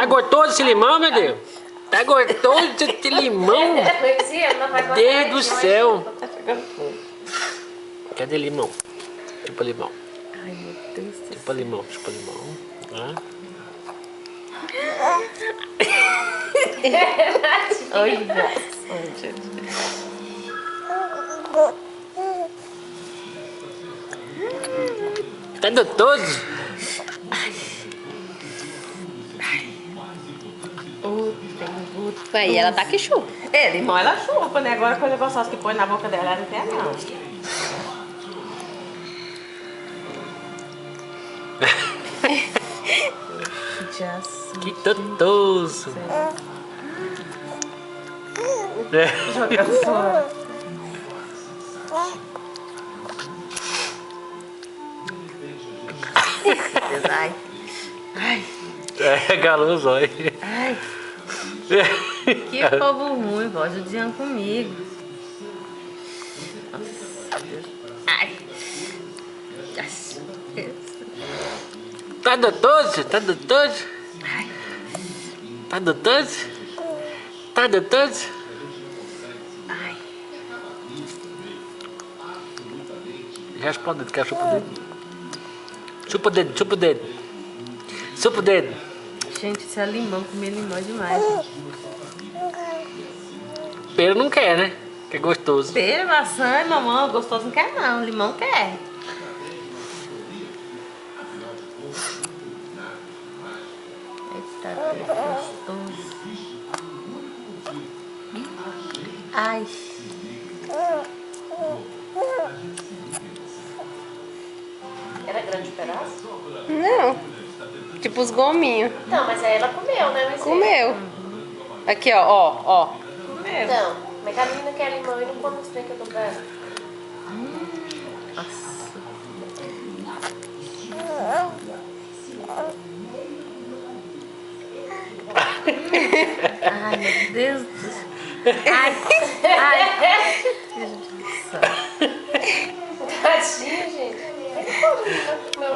Tá gostoso esse limão, meu Deus? Tá gostoso esse limão? Deus do céu. Tá ficando fogo. Cadê limão? Chupa limão. Ai, meu Deus do Chupa limão, chupa limão. Olha, gente. Tá gostoso? Aí ela tá que chupa. É, limão ela chupa, né? Agora coisa gostosa que põe na boca dela, ela não quer não. Que gostoso. Joga fora. Ai. Ai. É, galou os olhos. Ai. Que povo ruim, vó, judiando comigo. Nossa, Deus. Ai. Tá gostoso? Tá gostoso? Ai. Tá gostoso? Tá gostoso? Ai. Responde, quer chupa o dedo? Chupa o dedo, chupa o dedo. Chupa o dedo. Gente, isso é limão, comer limão é demais. Pera não quer, né? Que é gostoso. Pera, maçã e mamão, gostoso não quer não, limão quer. Eita, que gostoso. Ai. Era grande o pedaço? Não. Tipo os gominhos. Não, mas aí ela comeu, né? Mas Comeu. Aqui, ó. Comeu. Não, mas a menina quer limão e não come os trem que eu tô pra ela. Nossa. Ai, meu Deus do céu. Ai, ai. Tadinha, gente. Ele come, né?